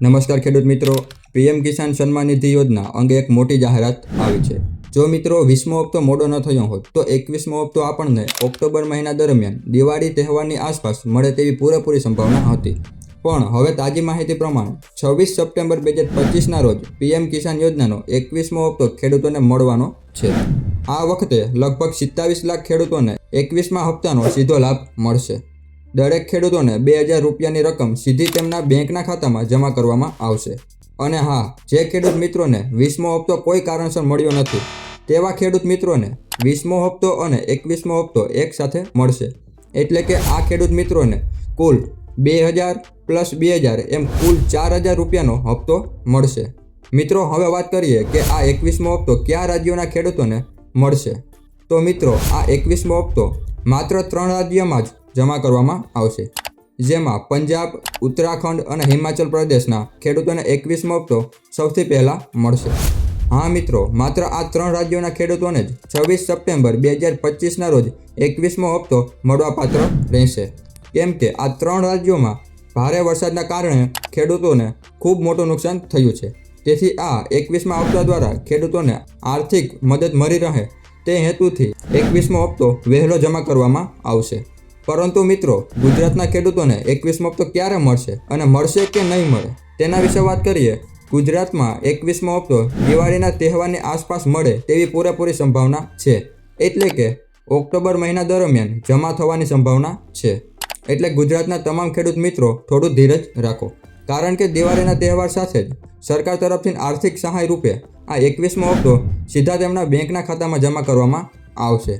નમસ્કાર ખેડૂત મિત્રો, પીએમ કિસાન સન્માન નિધિ યોજના અંગે એક મોટી જાહેરાત આવી છે। જો મિત્રો 20મો હપ્તો મોડો ન થયો હોત તો 21મો હપ્તો આપણને ઓક્ટોબર મહિના દરમિયાન દિવાળી તહેવારની આસપાસ મળે તેવી પૂરેપૂરી સંભાવના હતી। પણ હવે તાજી માહિતી પ્રમાણે 26 સપ્ટેમ્બર 2025ના રોજ પીએમ કિસાન યોજનાનો 21મો હપ્તો ખેડૂતોને મળવાનો છે। આ વખતે લગભગ 27 લાખ ખેડૂતોને 21મા હપ્તાનો સીધો લાભ મળશે। દરેક ખેડૂતોને 2000 રૂપિયાની રકમ સીધી તેમના બેંકના ખાતામાં જમા કરવામાં આવશે। અને હા, જે ખેડૂત મિત્રોને 20મો હપ્તો કોઈ કારણસર મળ્યો નથી તેવા ખેડૂત મિત્રોને 20મો હપ્તો અને 21મો હપ્તો એકસાથે મળશે। એટલે કે આ ખેડૂત મિત્રોને કુલ 2000 + 2000 એમ કુલ 4000 રૂપિયાનો હપ્તો મળશે। મિત્રો, હવે વાત કરીએ કે આ 21મો હપ્તો કયા રાજ્યોના ખેડૂતોને મળશે। તો મિત્રો, આ 21મો હપ્તો માત્ર 3 રાજ્યોમાં જ જમા કરવામાં આવશે, જેમાં પંજાબ, ઉત્તરાખંડ અને હિમાચલ પ્રદેશના ખેડૂતોને 21મો હપ્તો સૌથી પહેલાં મળશે। હા મિત્રો, માત્ર આ 3 રાજ્યોના ખેડૂતોને જ 26 સપ્ટેમ્બર 2025ના રોજ 21મો હપ્તો મળવાપાત્ર રહેશે, કેમ કે આ 3 રાજ્યોમાં ભારે વરસાદના કારણે ખેડૂતોને ખૂબ મોટું નુકસાન થયું છે। તેથી આ 21મા હપ્તા દ્વારા ખેડૂતોને આર્થિક મદદ મળી રહે તે હેતુથી 21મો હપ્તો વહેલો જમા કરવામાં આવશે। પરંતુ મિત્રો, ગુજરાતના ખેડૂતોને 21મો હપ્તો ક્યારે મળશે અને મળશે કે નહીં મળે તેના વિશે વાત કરીએ। ગુજરાતમાં 21મો હપ્તો દિવાળીના તહેવારની આસપાસ મળે તેવી પૂરેપૂરી સંભાવના છે, એટલે કે ઓક્ટોબર મહિના દરમિયાન જમા થવાની સંભાવના છે। એટલે ગુજરાતના તમામ ખેડૂત મિત્રો થોડું ધીરજ રાખો, કારણ કે દિવાળીના તહેવાર સાથે જ સરકાર તરફથી આર્થિક સહાય રૂપે આ 21મો હપ્તો સીધા તેમના બેંકના ખાતામાં જમા કરવામાં આવશે।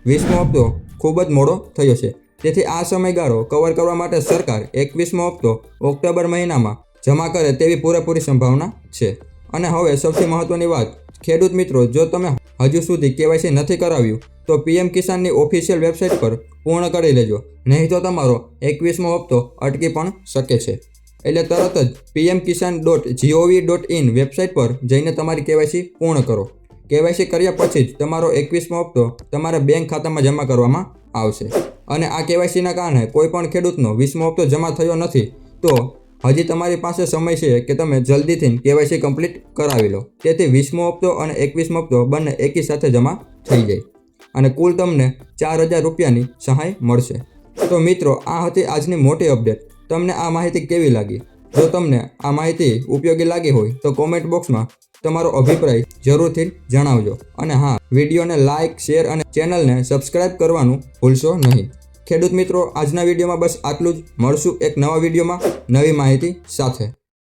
20મો હપ્તો ખૂબ જ મોડો થયો છે, તેથી આ સમયગાળો કવર કરવા માટે સરકાર 21મો હપ્તો ઓક્ટોબર મહિનામાં જમા કરે તેવી પૂરેપૂરી સંભાવના છે। અને હવે સૌથી મહત્ત્વની વાત, ખેડૂત મિત્રો, જો તમે હજુ સુધી કેવાયસી નથી કરાવ્યું તો પીએમ કિસાનની ઓફિશિયલ વેબસાઇટ પર પૂર્ણ કરી લેજો, નહીં તો તમારો 21મો હપ્તો અટકી પણ શકે છે। એટલે તરત જ pmkisan.gov.in વેબસાઇટ પર જઈને તમારી કેવાયસી પૂર્ણ કરો। કેવાયસી કર્યા પછી જ તમારો 21મો હપ્તો તમારા બેંક ખાતામાં જમા કરવામાં આવશે। અને આ કેવાયસીના કારણે કોઈ પણ ખેડૂતનો 20મો હપ્તો જમા થયો નથી તો હજી તમારી પાસે સમય છે કે તમે જલ્દીથી કેવાયસી કમ્પ્લીટ કરાવી લો, તેથી 20મો હપ્તો અને 21મો હપ્તો બંને એકી સાથે જમા થઈ જાય અને કુલ તમને 4000 રૂપિયાની સહાય મળશે। તો મિત્રો, આ હતી આજની મોટી અપડેટ। તમને આ માહિતી કેવી લાગી? જો તમને આ માહિતી ઉપયોગી લાગી હોય તો કોમેન્ટ બોક્સમાં તમારો અભિપ્રાય જરૂરથી જણાવજો। અને હા, વિડીયોને લાઇક, શેર અને ચેનલને સબસ્ક્રાઇબ કરવાનું ભૂલશો નહીં। ખેડૂત મિત્રો, આજના વિડીયોમાં બસ આટલું જ। મળશું એક નવા વિડીયોમાં નવી માહિતી સાથે।